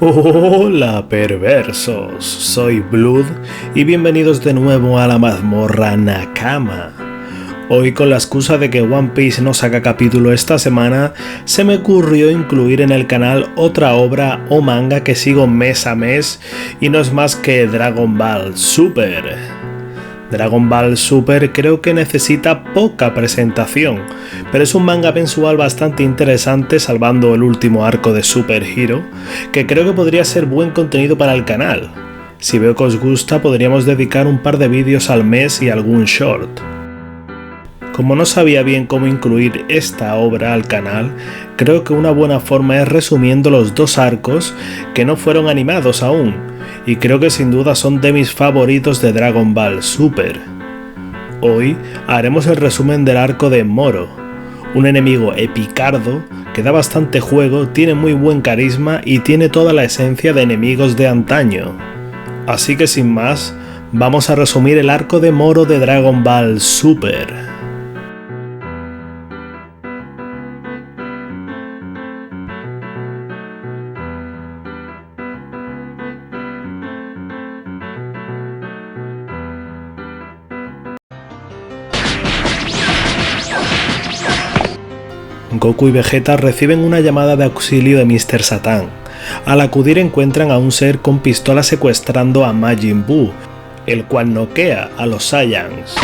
Hola perversos, soy Blood y bienvenidos de nuevo a la mazmorra Nakama. Hoy, con la excusa de que One Piece no saca capítulo esta semana, se me ocurrió incluir en el canal otra obra o manga que sigo mes a mes y no es más que Dragon Ball Super. Dragon Ball Super creo que necesita poca presentación, pero es un manga mensual bastante interesante, salvando el último arco de Super Hero, que creo que podría ser buen contenido para el canal. Si veo que os gusta, podríamos dedicar un par de vídeos al mes y algún short. Como no sabía bien cómo incluir esta obra al canal, creo que una buena forma es resumiendo los dos arcos que no fueron animados aún, y creo que sin duda son de mis favoritos de Dragon Ball Super. Hoy haremos el resumen del arco de Moro, un enemigo epicardo que da bastante juego, tiene muy buen carisma y tiene toda la esencia de enemigos de antaño. Así que sin más, vamos a resumir el arco de Moro de Dragon Ball Super. Goku y Vegeta reciben una llamada de auxilio de Mr. Satan. Al acudir encuentran a un ser con pistola secuestrando a Majin Buu, el cual noquea a los Saiyans.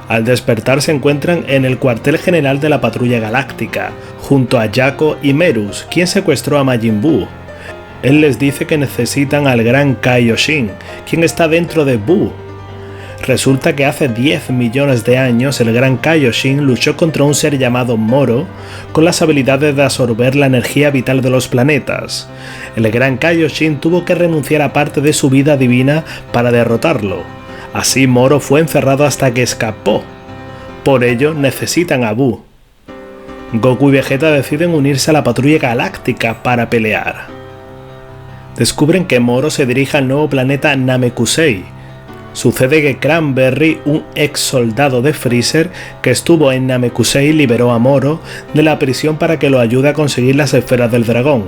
Al despertar se encuentran en el cuartel general de la Patrulla Galáctica, junto a Jaco y Merus, quien secuestró a Majin Buu. Él les dice que necesitan al Gran Kaioshin, quien está dentro de Buu. Resulta que hace 10 millones de años el Gran Kaioshin luchó contra un ser llamado Moro con las habilidades de absorber la energía vital de los planetas. El Gran Kaioshin tuvo que renunciar a parte de su vida divina para derrotarlo. Así Moro fue encerrado hasta que escapó. Por ello necesitan a Buu. Goku y Vegeta deciden unirse a la Patrulla Galáctica para pelear. Descubren que Moro se dirige al nuevo planeta Namekusei. Sucede que Cranberry, un ex soldado de Freezer que estuvo en Namekusei, liberó a Moro de la prisión para que lo ayude a conseguir las esferas del dragón.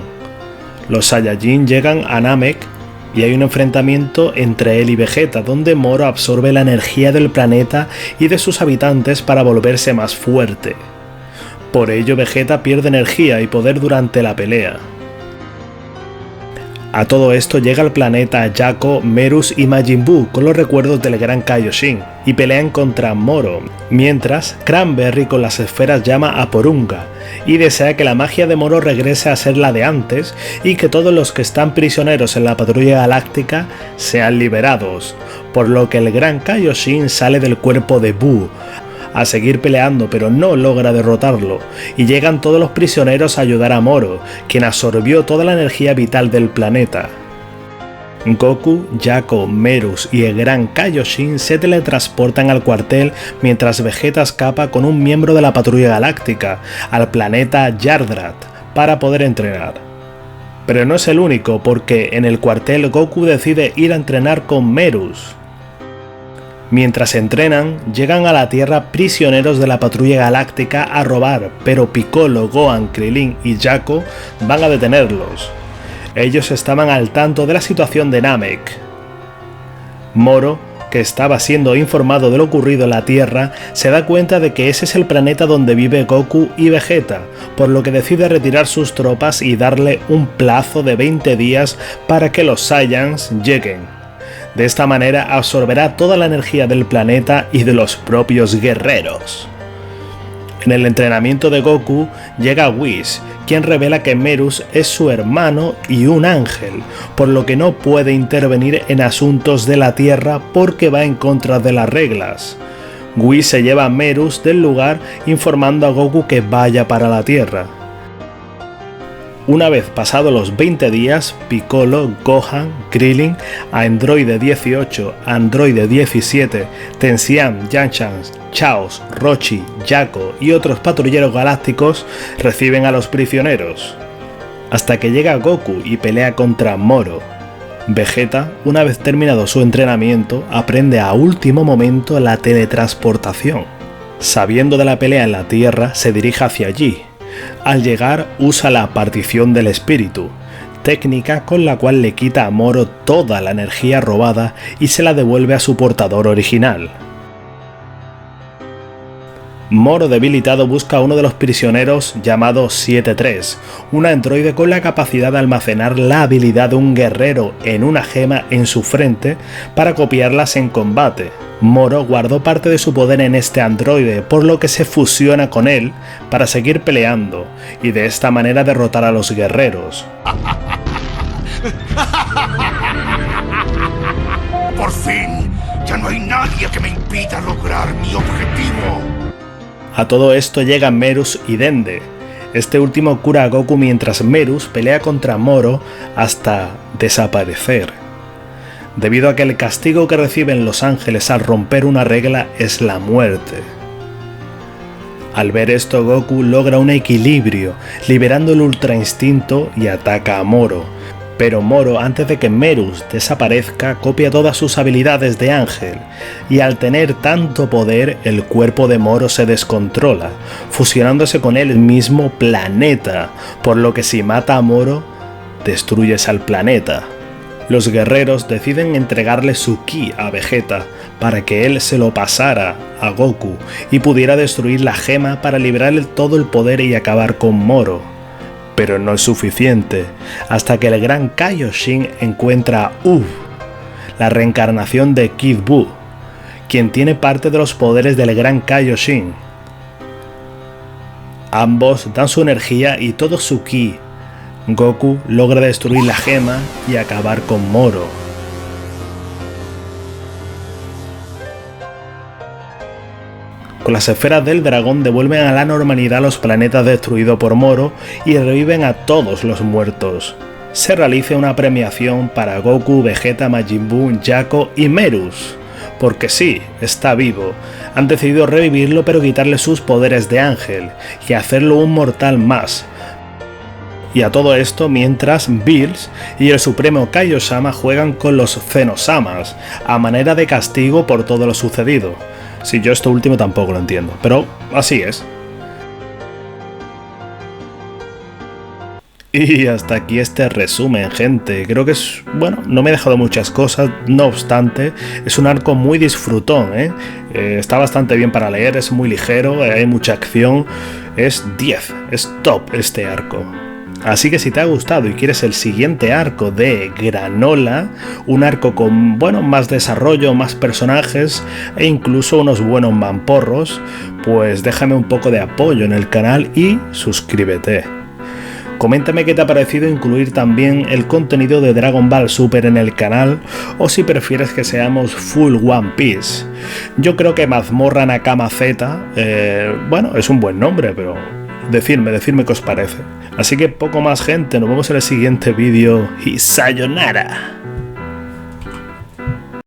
Los Saiyajin llegan a Namek y hay un enfrentamiento entre él y Vegeta, donde Moro absorbe la energía del planeta y de sus habitantes para volverse más fuerte. Por ello Vegeta pierde energía y poder durante la pelea. A todo esto llega al planeta Jaco, Merus y Majin Buu con los recuerdos del Gran Kaioshin y pelean contra Moro, mientras Cranberry con las esferas llama a Porunga y desea que la magia de Moro regrese a ser la de antes y que todos los que están prisioneros en la Patrulla Galáctica sean liberados, por lo que el Gran Kaioshin sale del cuerpo de Buu a seguir peleando, pero no logra derrotarlo, y llegan todos los prisioneros a ayudar a Moro, quien absorbió toda la energía vital del planeta. Goku, Jaco, Merus y el Gran Kaioshin se teletransportan al cuartel mientras Vegeta escapa con un miembro de la Patrulla Galáctica al planeta Yardrat para poder entrenar. Pero no es el único, porque en el cuartel Goku decide ir a entrenar con Merus. Mientras entrenan, llegan a la Tierra prisioneros de la Patrulla Galáctica a robar, pero Piccolo, Gohan, Krillin y Jaco van a detenerlos. Ellos estaban al tanto de la situación de Namek. Moro, que estaba siendo informado de lo ocurrido en la Tierra, se da cuenta de que ese es el planeta donde vive Goku y Vegeta, por lo que decide retirar sus tropas y darle un plazo de 20 días para que los Saiyans lleguen. De esta manera absorberá toda la energía del planeta y de los propios guerreros. En el entrenamiento de Goku llega Whis, quien revela que Merus es su hermano y un ángel, por lo que no puede intervenir en asuntos de la Tierra porque va en contra de las reglas. Whis se lleva a Merus del lugar informando a Goku que vaya para la Tierra. Una vez pasados los 20 días, Piccolo, Gohan, Krillin, Androide 18, Androide 17, Tensian, Yanchan, Chaos, Rochi, Jaco y otros patrulleros galácticos reciben a los prisioneros, hasta que llega Goku y pelea contra Moro. Vegeta, una vez terminado su entrenamiento, aprende a último momento la teletransportación. Sabiendo de la pelea en la Tierra, se dirige hacia allí. Al llegar, usa la partición del espíritu. técnica con la cual le quita a Moro toda la energía robada y se la devuelve a su portador original. Moro debilitado busca a uno de los prisioneros llamado 7-3, un androide con la capacidad de almacenar la habilidad de un guerrero en una gema en su frente para copiarlas en combate. Moro guardó parte de su poder en este androide, por lo que se fusiona con él para seguir peleando y de esta manera derrotar a los guerreros. Por fin, ya no hay nadie que me impida lograr mi objetivo. A todo esto llegan Merus y Dende. Este último cura a Goku mientras Merus pelea contra Moro hasta desaparecer, debido a que el castigo que reciben los ángeles al romper una regla es la muerte. Al ver esto, Goku logra un equilibrio, liberando el Ultra Instinto y ataca a Moro. Pero Moro, antes de que Merus desaparezca, copia todas sus habilidades de ángel, y al tener tanto poder, el cuerpo de Moro se descontrola, fusionándose con el mismo planeta, por lo que si mata a Moro, destruyes al planeta. Los guerreros deciden entregarle su ki a Vegeta para que él se lo pasara a Goku y pudiera destruir la gema para liberarle todo el poder y acabar con Moro. Pero no es suficiente, hasta que el gran Kaioshin encuentra a Uff, la reencarnación de Kid Buu, quien tiene parte de los poderes del gran Kaioshin. Ambos dan su energía y todo su ki. Goku logra destruir la gema y acabar con Moro. Con las esferas del dragón devuelven a la normalidad los planetas destruidos por Moro y reviven a todos los muertos. Se realiza una premiación para Goku, Vegeta, Majin Buu, Jaco y Merus. Porque sí, está vivo. Han decidido revivirlo pero quitarle sus poderes de ángel y hacerlo un mortal más. Y a todo esto mientras Bills y el supremo Kaiosama juegan con los Zenosamas, a manera de castigo por todo lo sucedido. Si yo esto último tampoco lo entiendo, pero así es. Y hasta aquí este resumen, gente. Creo que es, bueno, no me he dejado muchas cosas, no obstante, es un arco muy disfrutón, está bastante bien para leer, es muy ligero, hay mucha acción, es 10, es top este arco. Así que si te ha gustado y quieres el siguiente arco de Granola, un arco con, bueno, más desarrollo, más personajes e incluso unos buenos mamporros, pues déjame un poco de apoyo en el canal y suscríbete. Coméntame qué te ha parecido incluir también el contenido de Dragon Ball Super en el canal o si prefieres que seamos full One Piece. Yo creo que Mazmorra Nakama Z, bueno, es un buen nombre, pero decidme qué os parece. Así que poco más, gente, nos vemos en el siguiente vídeo y sayonara.